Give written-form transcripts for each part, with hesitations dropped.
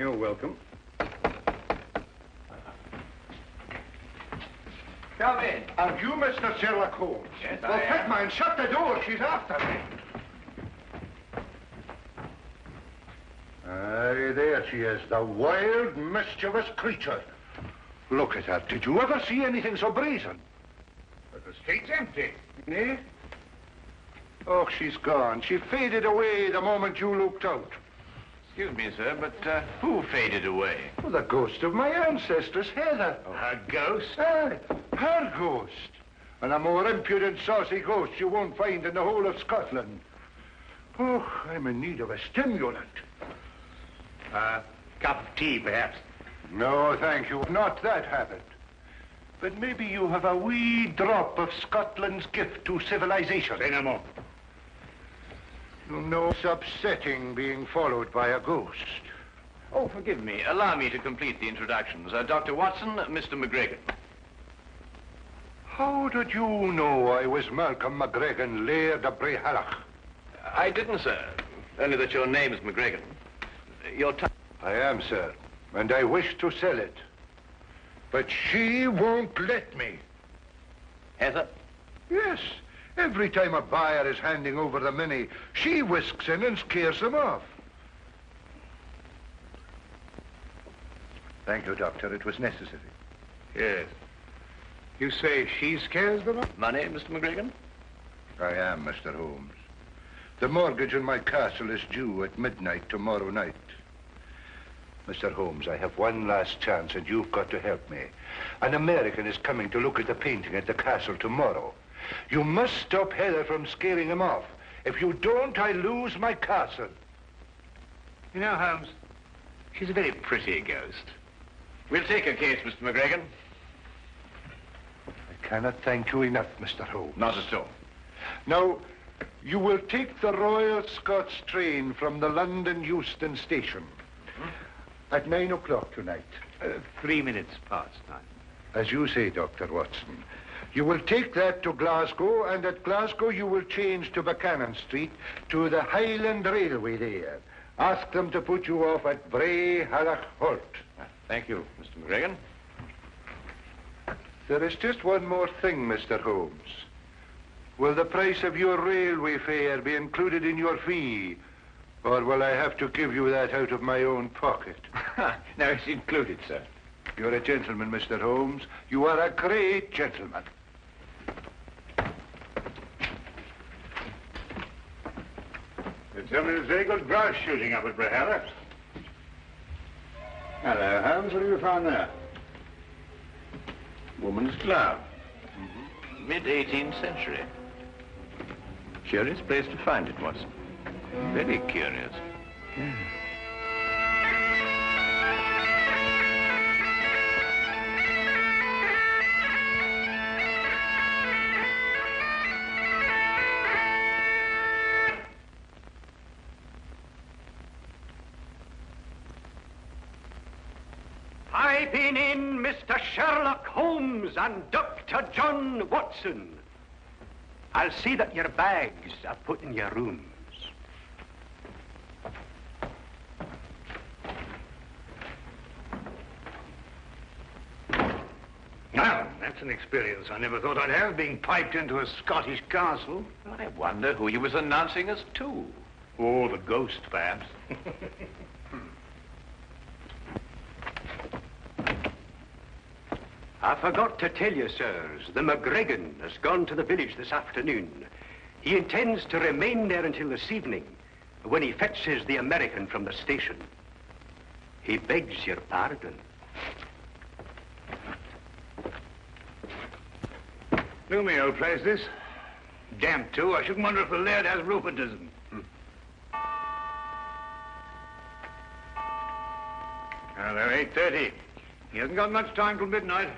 You're welcome. Come in. Are you Mr. Sherlock Holmes? Yes, Well, I am. quick, man, shut the door. She's after me. Aye, there she is, the wild, mischievous creature. Look at her. Did you ever see anything so brazen? But the street's empty. Eh? Oh, she's gone. She faded away the moment you looked out. Excuse me, sir, but who faded away? Well, the ghost of my ancestors, Heather. Oh, her ghost? Aye, her ghost. And a more impudent, saucy ghost you won't find in the whole of Scotland. Oh, I'm in need of a stimulant. Cup of tea, perhaps? No, thank you. Not that habit. But maybe you have a wee drop of Scotland's gift to civilization. Say no more. You know, it's upsetting being followed by a ghost. Oh, forgive me. Allow me to complete the introductions. Dr. Watson, Mr. McGregor. How did you know I was Malcolm McGregor, Laird of Brehallach? I didn't, sir. Only that your name is McGregor. Your time. I am, sir, and I wish to sell it. But she won't let me. Heather? Yes. Every time a buyer is handing over the money, she whisks in and scares them off. Thank you, Doctor. It was necessary. Yes. You say she scares them off? Money, Mr. McGregor? I am, Mr. Holmes. The mortgage on my castle is due at midnight tomorrow night. Mr. Holmes, I have one last chance, and you've got to help me. An American is coming to look at the painting at the castle tomorrow. You must stop Heather from scaring him off. If you don't, I lose my castle. You know, Holmes, she's a very pretty ghost. We'll take her case, Mr. McGregor. I cannot thank you enough, Mr. Holmes. Not at all. Now, you will take the Royal Scots train from the London Euston station at 9 o'clock tonight. 3 minutes past 9. As you say, Dr. Watson. You will take that to Glasgow, and at Glasgow you will change to Buchanan Street to the Highland Railway there. Ask them to put you off at Brehallach Halt. Thank you, Mr. McGregor. There is just one more thing, Mr. Holmes. Will the price of your railway fare be included in your fee? Or will I have to give you that out of my own pocket? No, it's included, sir. You're a gentleman, Mr. Holmes. You are a great gentleman. They tell me there's very good grouse shooting up at Brehallach. Hello, Holmes. What have you found there? Woman's glove. Mid-18th century. Curious place to find it, Watson. Very curious. I've been in, Mr. Sherlock Holmes and Dr. John Watson. I'll see that your bags are put in your rooms. Well, that's an experience I never thought I'd have, being piped into a Scottish castle. I wonder who he was announcing us to. Oh, the ghost, perhaps. I forgot to tell you, sirs, the McGregor has gone to the village this afternoon. He intends to remain there until this evening, when he fetches the American from the station. He begs your pardon. Gloomy old place, this. Damp, too. I shouldn't wonder if the laird has rheumatism. Hello, 8:30. He hasn't got much time till midnight.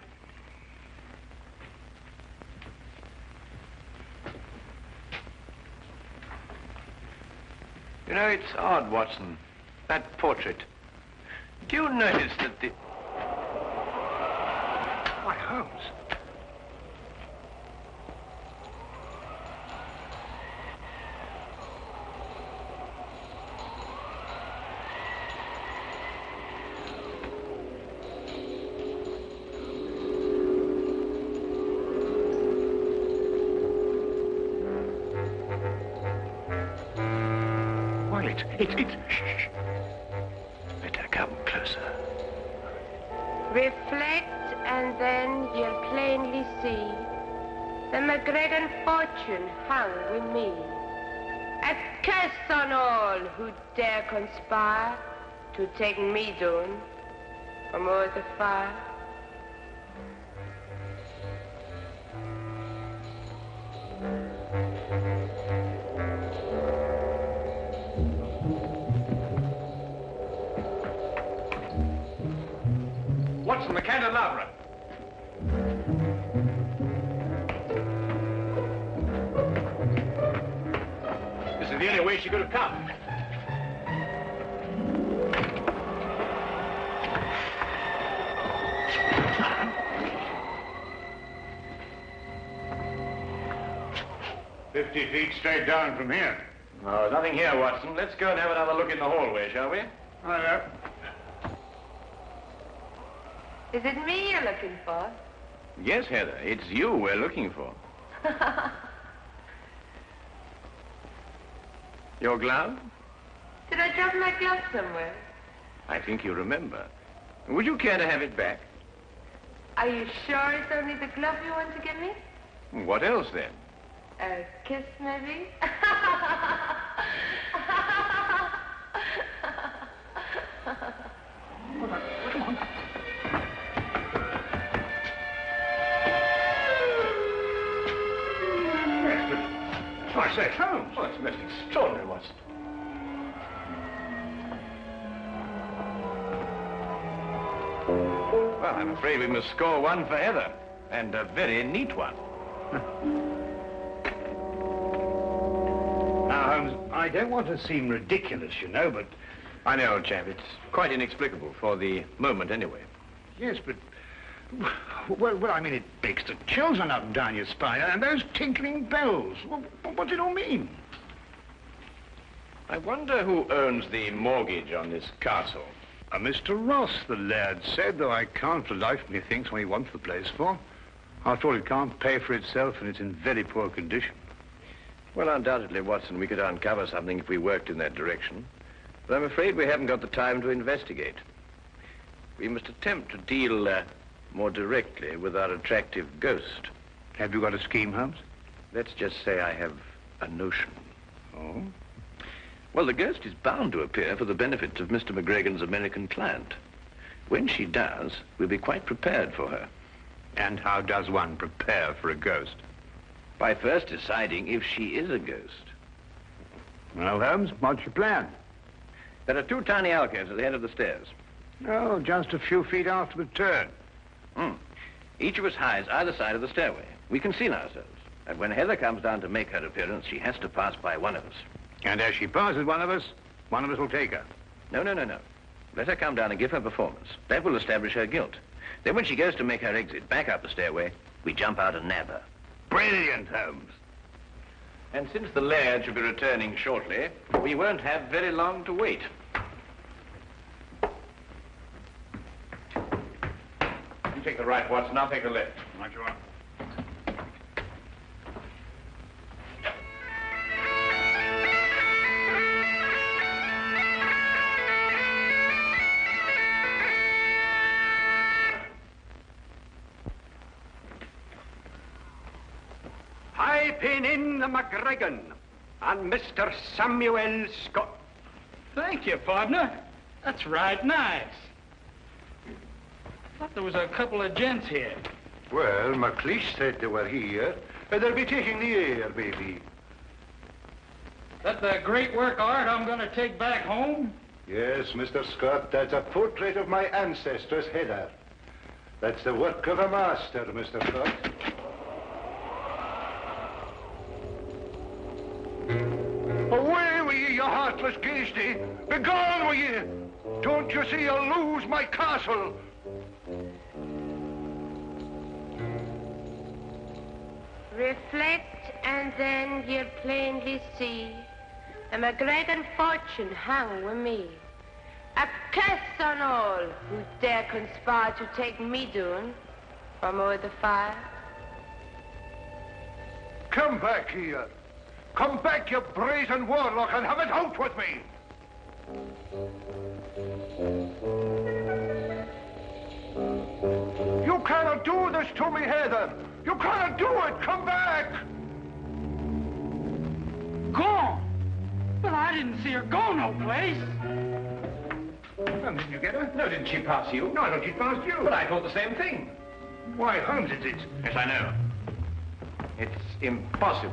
You know, it's odd, Watson. That portrait. Do you notice that the... Why, Holmes. Shh. Better come closer. Reflect, and then you'll plainly see the McGregor fortune hung with me. A curse on all who dare conspire to take me down from o'er the fire. Watson, the candelabra. This is the only way she could have come. "50 feet straight down from here. Oh, nothing here, Watson. Let's go and have another look in the hallway, shall we? Oh, yeah. Is it me you're looking for? Yes, Heather. It's you we're looking for. Your glove? Did I drop my glove somewhere? I think you remember. Would you care to have it back? Are you sure it's only the glove you want to give me? What else, then? A kiss, maybe? I say, Holmes. Oh, it's most extraordinary, Watson. Well, I'm afraid we must score one for Heather, and a very neat one. Now, Holmes, I don't want to seem ridiculous, you know, but... I know, old chap. It's quite inexplicable, for the moment anyway. Yes, but... Well, I mean, it makes the chills run up and down your spine, and those tinkling bells. What's it all mean? I wonder who owns the mortgage on this castle. Mr. Ross, the laird said, though I can't for the life of me think what he wants the place for. After all, it can't pay for itself, and it's in very poor condition. Well, undoubtedly, Watson, we could uncover something if we worked in that direction. But I'm afraid we haven't got the time to investigate. We must attempt to deal more directly with our attractive ghost. Have you got a scheme, Holmes? Let's just say I have a notion. Oh? Well, the ghost is bound to appear for the benefit of Mr. McGregor's American client. When she does, we'll be quite prepared for her. And how does one prepare for a ghost? By first deciding if she is a ghost. Well, Holmes, what's your plan? There are two tiny alcoves at the head of the stairs. Oh, just a few feet after the turn. Each of us hides either side of the stairway. We conceal ourselves. And when Heather comes down to make her appearance, she has to pass by one of us. And as she passes one of us will take her. No. Let her come down and give her performance. That will establish her guilt. Then when she goes to make her exit back up the stairway, we jump out and nab her. Brilliant, Holmes. And since the laird should be returning shortly, we won't have very long to wait. You take the right, Watson. I'll take the left. Right you are. Piping in the McGregor and Mr. Samuel Scott. Thank you, partner. That's right nice. Thought there was a couple of gents here. Well, McLeish said they were here. They'll be taking the air, maybe. That the great work of art I'm going to take back home? Yes, Mr. Scott, that's a portrait of my ancestress, Heather. That's the work of a master, Mr. Scott. Away with ye, you heartless ghasty! Begone with ye! Don't you see you'll lose my castle? Reflect, and then you'll plainly see the McGregor fortune hung with me. A curse on all who dare conspire to take me down from o'er the fire. Come back here. Come back, you brazen warlock, and have it out with me. You cannot do this to me, Heather. You cannot do it. Come back. Gone? Well, I didn't see her go no place. Well, didn't you get her? No, didn't she pass you? No, I thought she'd passed you. But I thought the same thing. Why, Holmes, it's... Yes, I know. It's impossible.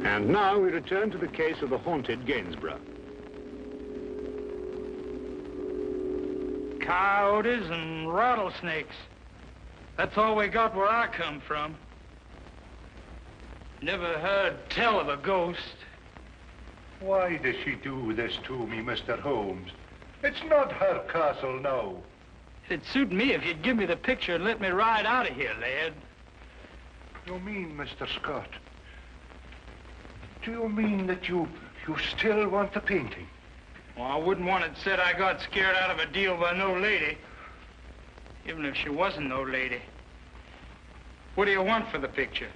And now we return to the case of the haunted Gainsborough. Coyotes and rattlesnakes. That's all we got where I come from. Never heard tell of a ghost. Why does she do this to me, Mr. Holmes? It's not her castle now. It'd suit me if you'd give me the picture and let me ride out of here, lad. You mean, Mr. Scott? Do you mean that you still want the painting? Well, I wouldn't want it said I got scared out of a deal by no lady. Even if she wasn't no lady. What do you want for the picture?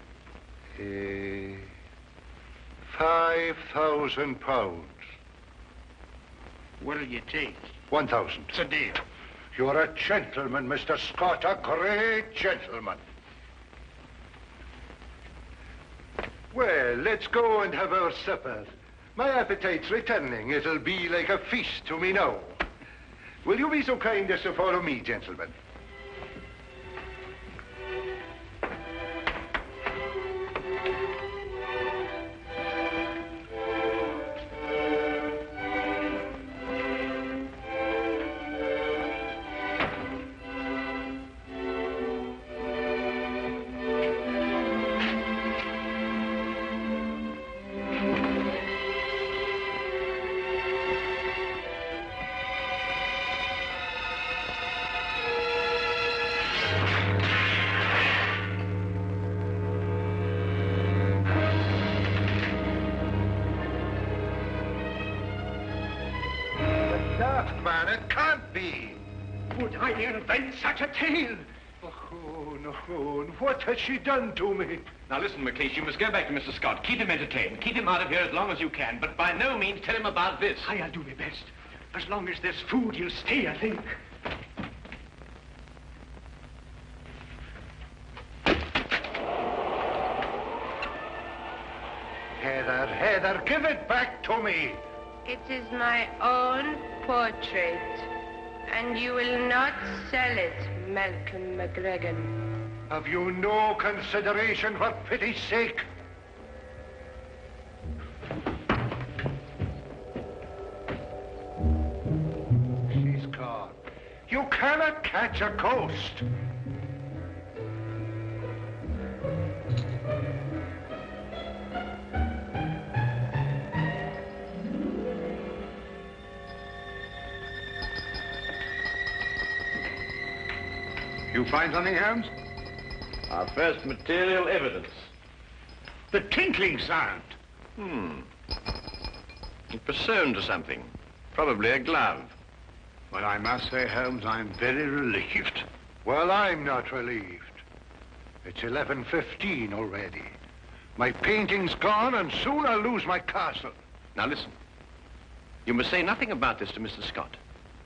£5,000. What'll you take? 1,000. It's a deal. You're a gentleman, Mr. Scott, a great gentleman. Well, let's go and have our supper. My appetite's returning. It'll be like a feast to me now. Will you be so kind as to follow me, gentlemen? Man, it can't be. Would I invent such a tale? Oh, no. What has she done to me? Now listen, McLeish, you must go back to Mr. Scott. Keep him entertained. Keep him out of here as long as you can, but by no means tell him about this. I'll do my best. As long as there's food, he'll stay, I think. Heather, give it back to me. It is my own portrait, and you will not sell it, Malcolm McGregor. Have you no consideration for pity's sake? She's gone. You cannot catch a ghost. You find something, Holmes? Our first material evidence. The tinkling sound. It was sewn to something. Probably a glove. Well, I must say, Holmes, I'm very relieved. Well, I'm not relieved. It's 11:15 already. My painting's gone, and soon I'll lose my castle. Now listen. You must say nothing about this to Mr. Scott.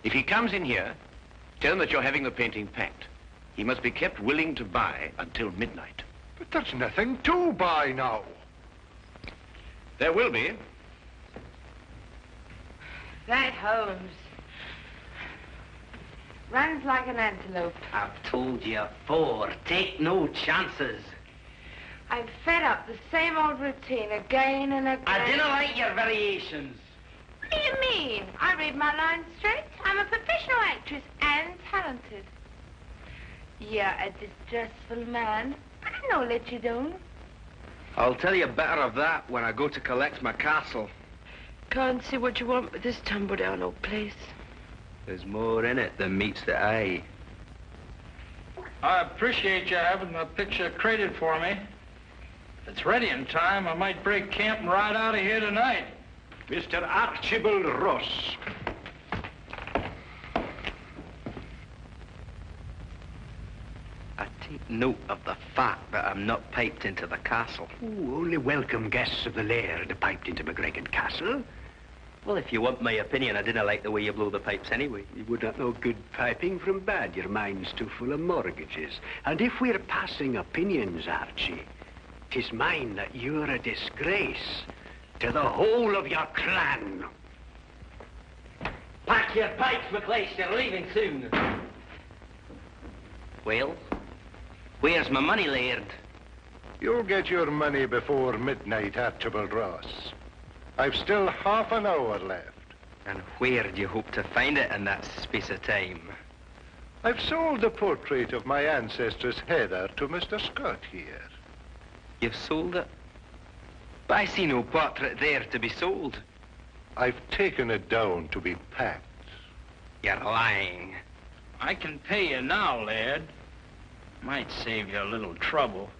If he comes in here, tell him that you're having the painting packed. He must be kept willing to buy until midnight. But there's nothing to buy now. There will be. That Holmes runs like an antelope. I've told you afore, take no chances. I'm fed up the same old routine again and again. I didn't like your variations. What do you mean? I read my lines straight. I'm a professional actress and talented. You're a distressful man, but I know let you down. I'll tell you better of that when I go to collect my castle. Can't see what you want with this tumble-down old place. There's more in it than meets the eye. I appreciate you having the picture crated for me. If it's ready in time, I might break camp and ride out of here tonight. Mr. Archibald Ross. Attain. take note of the fact that I'm not piped into the castle. Ooh, only welcome guests of the laird piped into McGregor Castle. Well, if you want my opinion, I didn't like the way you blow the pipes anyway. You would not know good piping from bad. Your mind's too full of mortgages. And if we're passing opinions, Archie, 'tis mine that you're a disgrace to the whole of your clan. Pack your pipes, McLeish. You're leaving soon. Well, where's my money, laird? You'll get your money before midnight, Archibald Ross. I've still half an hour left. And where do you hope to find it in that space of time? I've sold the portrait of my ancestors' Heather to Mr. Scott here. You've sold it? But I see no portrait there to be sold. I've taken it down to be packed. You're lying. I can pay you now, lad. Might save you a little trouble.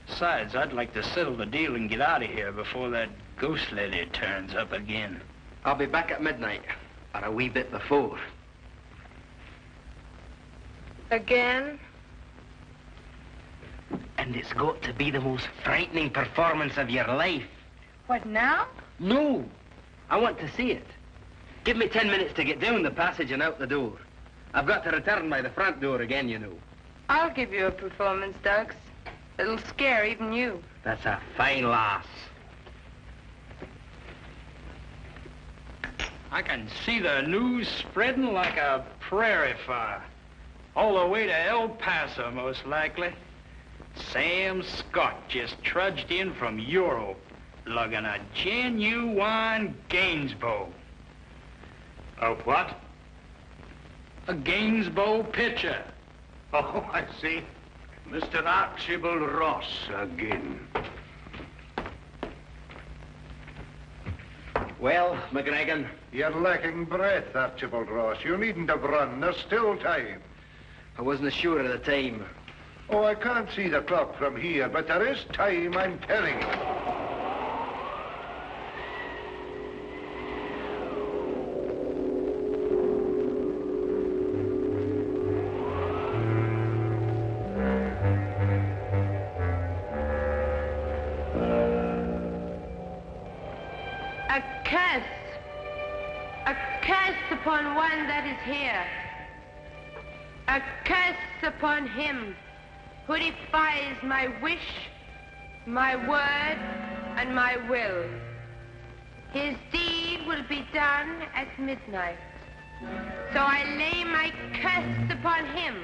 Besides, I'd like to settle the deal and get out of here before that ghost lady turns up again. I'll be back at midnight, or a wee bit before. Again? And it's got to be the most frightening performance of your life. What, now? No, I want to see it. Give me 10 minutes to get down the passage and out the door. I've got to return by the front door again, you know. I'll give you a performance, Dux. It'll scare even you. That's a fine lass. I can see the news spreading like a prairie fire. All the way to El Paso, most likely. Sam Scott just trudged in from Europe, lugging a genuine Gainsborough. Oh, what? A Gainsborough pitcher. Oh, I see. Mr. Archibald Ross again. Well, McGregor. You're lacking breath, Archibald Ross. You needn't have run. There's still time. I wasn't sure of the time. Oh, I can't see the clock from here, but there is time, I'm telling you. A curse upon one that is here. A curse upon him who defies my wish, my word, and my will. His deed will be done at midnight. So I lay my curse upon him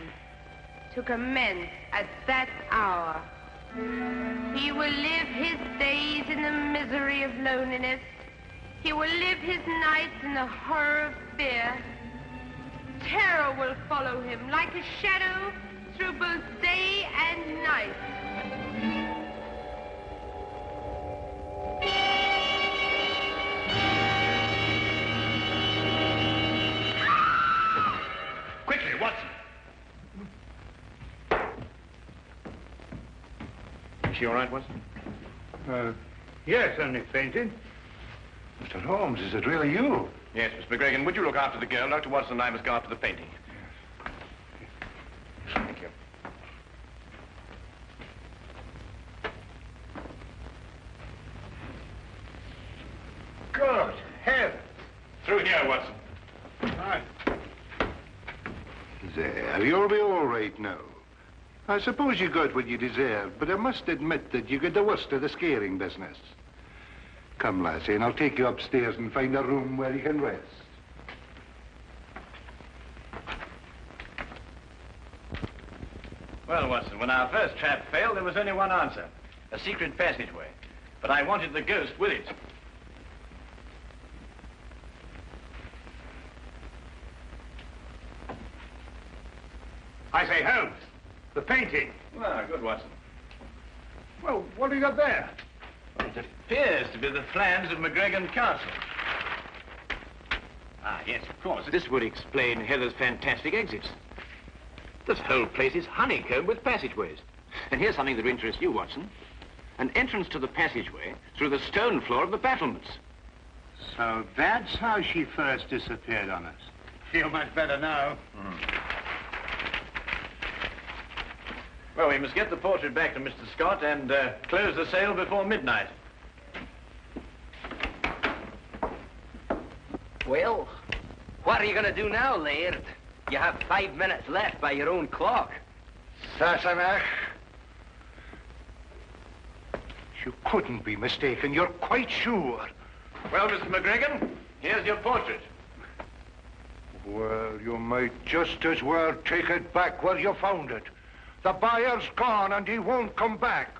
to commence at that hour. He will live his days in the misery of loneliness. He will live his nights in the horror of fear. Terror will follow him like a shadow through both day and night. Quickly, Watson. Is she all right, Watson? Yes, only fainted. Mr. Holmes, is it really you? Yes, Miss McGregor. Would you look after the girl? Dr. Watson and I must go after the painting. Thank you. Good heavens. Through here, Watson. Right. There, you'll be all right now. I suppose you got what you deserved, but I must admit that you got the worst of the scaring business. Come, lassie, and I'll take you upstairs and find a room where you can rest. Well, Watson, when our first trap failed, there was only one answer. A secret passageway. But I wanted the ghost with it. I say, Holmes, the painting. Ah, good, Watson. Well, what have you got there? Well, it appears to be the plans of McGregor Castle. Ah, yes, of course. This would explain Heather's fantastic exits. This whole place is honeycombed with passageways. And here's something that interests you, Watson. An entrance to the passageway through the stone floor of the battlements. So that's how she first disappeared on us. Feel much better now. Well, we must get the portrait back to Mr. Scott and close the sale before midnight. Well, what are you going to do now, Laird? You have 5 minutes left by your own clock. Sassenach. You couldn't be mistaken. You're quite sure. Well, Mr. McGregor, here's your portrait. Well, you might just as well take it back where you found it. The buyer's gone and he won't come back.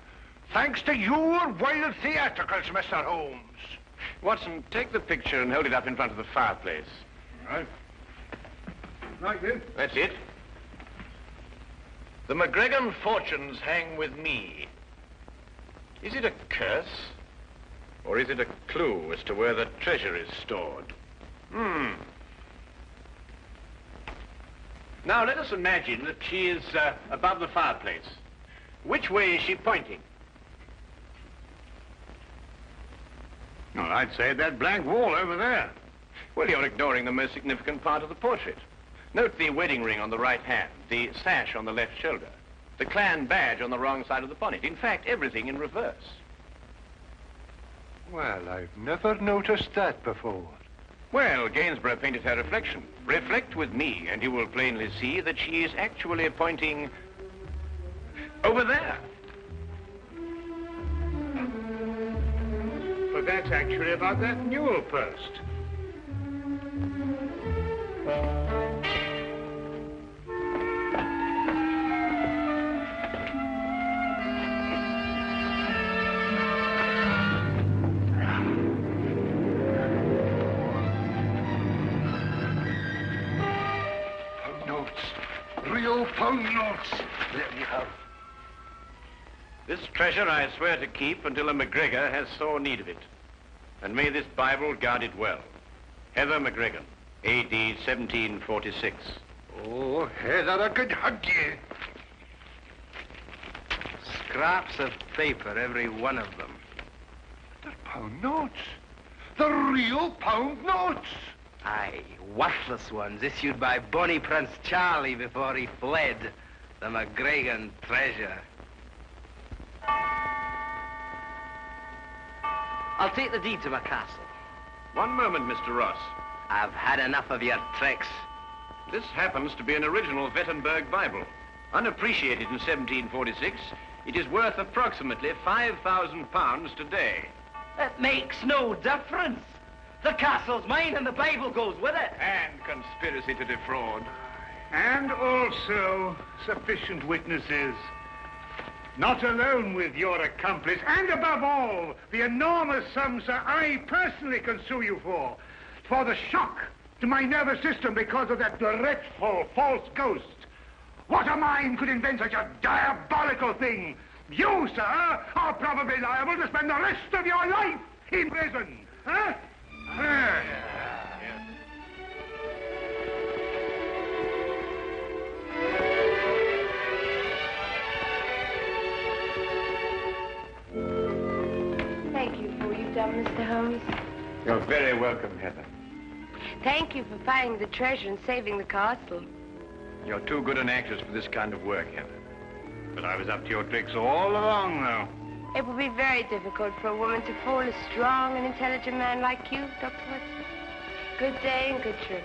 Thanks to your wild theatricals, Mr. Holmes. Watson, take the picture and hold it up in front of the fireplace. All right. Like this. That's it. The McGregor fortunes hang with me. Is it a curse? Or is it a clue as to where the treasure is stored? Now, let us imagine that she is above the fireplace. Which way is she pointing? Well, I'd say that blank wall over there. Well, you're ignoring the most significant part of the portrait. Note the wedding ring on the right hand, the sash on the left shoulder, the clan badge on the wrong side of the bonnet. In fact, everything in reverse. Well, I've never noticed that before. Well, Gainsborough painted her reflection. Reflect with me, and you will plainly see that she is actually pointing over there. But that's actually about that newel post. Pound notes. There you have. This treasure I swear to keep until a McGregor has sore need of it. And may this Bible guard it well. Heather McGregor, A.D. 1746. Oh, Heather, I could hug you. Scraps of paper, every one of them. They're pound notes. The real pound notes. Aye, worthless ones issued by Bonnie Prince Charlie before he fled. The McGregor treasure. I'll take the deed to my castle. One moment, Mr. Ross. I've had enough of your tricks. This happens to be an original Wittenberg Bible. Unappreciated in 1746, it is worth approximately £5,000 today. It makes no difference. The castle's mine and the Bible goes with it. And conspiracy to defraud. And also sufficient witnesses. Not alone with your accomplice, and above all, the enormous sums that I personally can sue you for the shock to my nervous system because of that dreadful false ghost. What a mind could invent such a diabolical thing? You, sir, are probably liable to spend the rest of your life in prison. Huh? Thank you for what you've done, Mr. Holmes. You're very welcome, Heather. Thank you for finding the treasure and saving the castle. You're too good an actress for this kind of work, Heather. But I was up to your tricks all along, though. It would be very difficult for a woman to fool a strong and intelligent man like you, Dr. Watson. Good day and good trip.